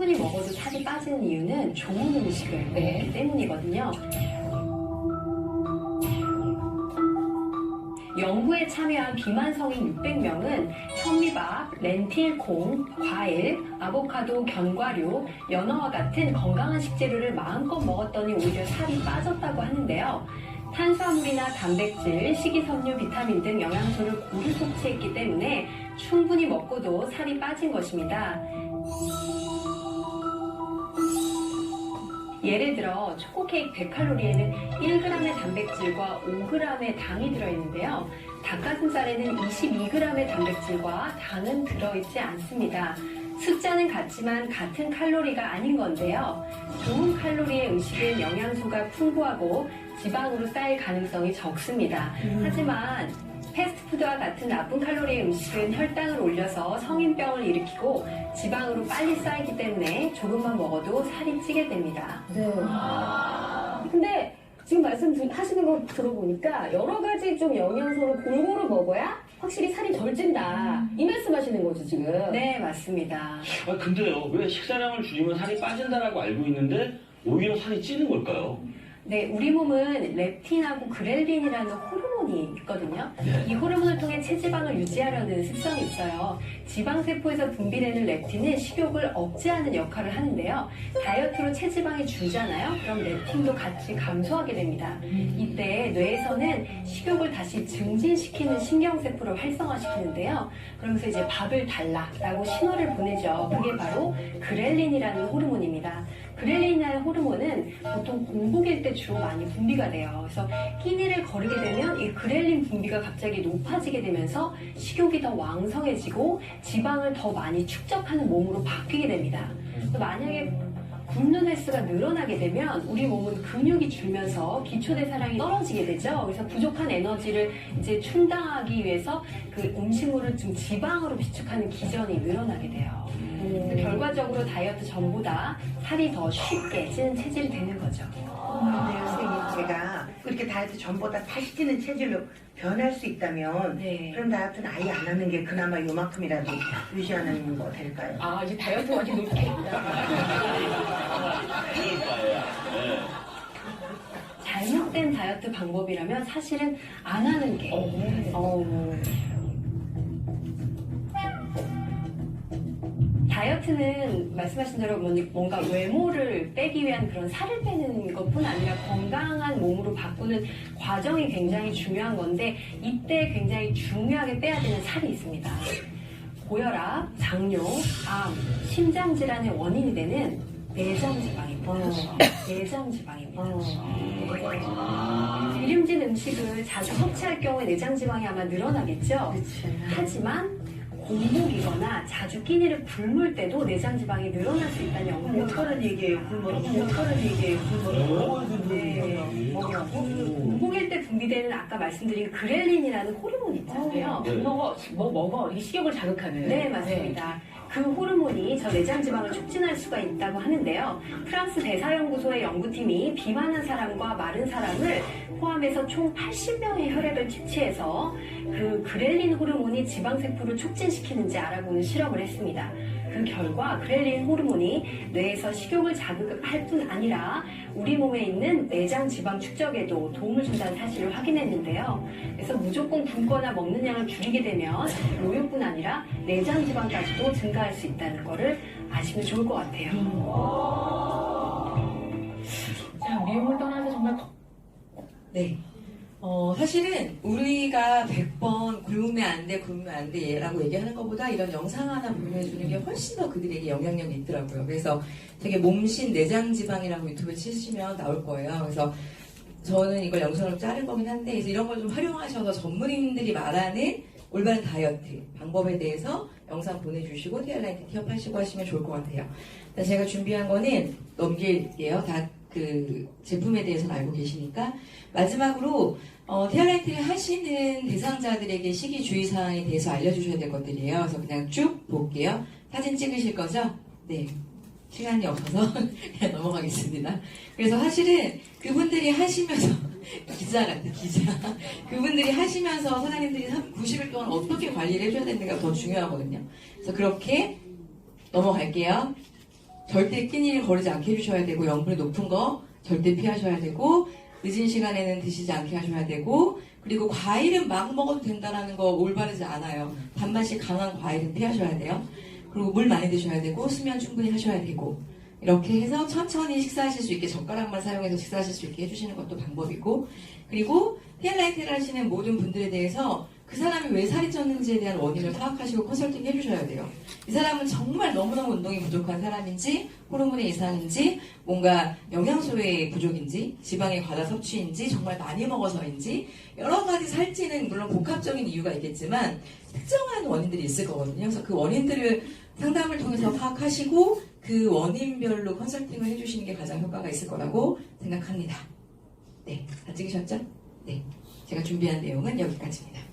충분히 먹어도 살이 빠지는 이유는 좋은 음식을 먹기 때문이거든요. 연구에 참여한 비만 성인 600명은 현미밥, 렌틸콩, 과일, 아보카도, 견과류, 연어와 같은 건강한 식재료를 마음껏 먹었더니 오히려 살이 빠졌다고 하는데요. 탄수화물이나 단백질, 식이섬유, 비타민 등 영양소를 고루 섭취했기 때문에 충분히 먹고도 살이 빠진 것입니다. 예를 들어 초코케이크 100칼로리에는 1g의 단백질과 5g의 당이 들어있는데요. 닭가슴살에는 22g의 단백질과 당은 들어있지 않습니다. 숫자는 같지만 같은 칼로리가 아닌 건데요. 좋은 칼로리의 음식은 영양소가 풍부하고 지방으로 쌓일 가능성이 적습니다. 하지만 패스트푸드와 같은 나쁜 칼로리의 음식은 혈당을 올려서 성인병을 일으키고 지방으로 빨리 쌓이기 때문에 조금만 먹어도 살이 찌게 됩니다. 네. 근데 지금 말씀하시는 거 들어보니까 여러 가지 좀 영양소를 골고루 먹어야 확실히 살이 덜 찐다. 이 말씀하시는 거죠, 지금? 네, 맞습니다. 근데요, 왜 식사량을 줄이면 살이 빠진다라고 알고 있는데 오히려 살이 찌는 걸까요? 네, 우리 몸은 렙틴하고 그렐린이라는 호르몬이 있거든요. 이 호르몬을 통해 체지방을 유지하려는 습성이 있어요. 지방세포에서 분비되는 렙틴은 식욕을 억제하는 역할을 하는데요. 다이어트로 체지방이 줄잖아요. 그럼 렙틴도 같이 감소하게 됩니다. 이때 뇌에서는 식욕을 다시 증진시키는 신경세포를 활성화시키는데요. 그러면서 이제 밥을 달라라고 신호를 보내죠. 그게 바로 그렐린이라는 호르몬입니다. 그렐린이라는 호르몬은 보통 공복일 때 주로 많이 분비가 돼요. 그래서 끼니를 거르게 되면 이 그렐린 분비가 갑자기 높아지게 되면서 식욕이 더 왕성해지고 지방을 더 많이 축적하는 몸으로 바뀌게 됩니다. 만약에 굶는 횟수가 늘어나게 되면 우리 몸은 근육이 줄면서 기초대사량이 떨어지게 되죠. 그래서 부족한 에너지를 이제 충당하기 위해서 그 음식물을 좀 지방으로 비축하는 기전이 늘어나게 돼요. 결과적으로 다이어트 전보다 살이 더 쉽게 찌는 체질이 되는 거죠. 네, 선생님, 제가 그렇게 다이어트 전보다 다시 찌는 체질로 변할 수 있다면 네. 그럼 다이어트는 아예 안 하는 게 그나마 요만큼이라도 유지하는 거 될까요? 아, 이제 다이어트 완전 높게. 잘못된 다이어트 방법이라면 사실은 안 하는 게 다이어트는 말씀하신 대로 뭔가 외모를 빼기 위한 그런 살을 빼는 것뿐 아니라 건강한 몸으로 바꾸는 과정이 굉장히 중요한 건데 이때 굉장히 중요하게 빼야 되는 살이 있습니다. 고혈압, 장뇨, 암, 심장질환의 원인이 되는 내장지방입니다. 내장지방입니다. 기름진 음식을 자주 섭취할 경우에 내장지방이 아마 늘어나겠죠? 하지만 공복이거나 자주 끼니를 굶을 때도 내장지방이 늘어날 수 있다는 연구가 못하는 얘기예요, 굶어라. 못하는 얘기예요, 굶어라. 네. 공복일 때 분비되는 아까 말씀드린 그렐린이라는 호르몬이 있잖아요. 먹어. 이 식욕을 자극하는. 네, 맞습니다. 그 호르몬이 저 내장지방을 촉진할 수가 있다고 하는데요. 프랑스 대사연구소의 연구팀이 비만한 사람과 마른 사람을 포함해서 총 80명의 혈액을 채취해서 그 그렐린 호르몬이 지방세포를 촉진시키는지 알아보는 실험을 했습니다. 그 결과 그렐린 호르몬이 뇌에서 식욕을 자극할 뿐 아니라 우리 몸에 있는 내장 지방 축적에도 도움을 준다는 사실을 확인했는데요. 그래서 무조건 굶거나 먹는 양을 줄이게 되면 노육뿐 아니라 내장 지방까지도 증가할 수 있다는 것을 아시면 좋을 것 같아요. 자, 미움을 떠나서 정말. 네. 사실은 우리가 100번 굶으면 안 돼, 굶으면 안 돼, 라고 얘기하는 것보다 이런 영상 하나 보내주는 게 훨씬 더 그들에게 영향력이 있더라고요. 그래서 되게 몸신 내장지방이라고 유튜브에 치시면 나올 거예요. 그래서 저는 이걸 영상으로 자른 거긴 한데, 그래서 이런 걸 좀 활용하셔서 전문인들이 말하는 올바른 다이어트 방법에 대해서 영상 보내주시고 티알라이트 티업하시고 하시면 좋을 것 같아요. 제가 준비한 거는 넘길게요. 다 그 제품에 대해서는 알고 계시니까. 마지막으로 티알라이트를 하시는 대상자들에게 식이 주의사항에 대해서 알려주셔야 될 것들이에요. 그래서 그냥 쭉 볼게요. 사진 찍으실 거죠? 네. 시간이 없어서 그냥 넘어가겠습니다. 그래서 사실은 그분들이 하시면서 기자 같아, 기자. 그분들이 하시면서 사장님들이 90일 동안 어떻게 관리를 해줘야 되는가 더 중요하거든요. 그래서 그렇게 넘어갈게요. 절대 끼니를 거르지 않게 해주셔야 되고, 염분이 높은 거 절대 피하셔야 되고, 늦은 시간에는 드시지 않게 하셔야 되고, 그리고 과일은 막 먹어도 된다는 거 올바르지 않아요. 단맛이 강한 과일은 피하셔야 돼요. 그리고 물 많이 드셔야 되고, 수면 충분히 하셔야 되고, 이렇게 해서 천천히 식사하실 수 있게, 젓가락만 사용해서 식사하실 수 있게 해주시는 것도 방법이고, 그리고 헤어라이트를 하시는 모든 분들에 대해서 그 사람이 왜 살이 쪘는지에 대한 원인을 파악하시고 컨설팅 해주셔야 돼요. 이 사람은 정말 너무너무 운동이 부족한 사람인지, 호르몬의 이상인지, 뭔가 영양소의 부족인지, 지방의 과다 섭취인지, 정말 많이 먹어서인지, 여러 가지 살찌는 물론 복합적인 이유가 있겠지만 특정한 원인들이 있을 거거든요. 그래서 그 원인들을 상담을 통해서 파악하시고 그 원인별로 컨설팅을 해주시는 게 가장 효과가 있을 거라고 생각합니다. 네, 다 찍으셨죠? 네, 제가 준비한 내용은 여기까지입니다.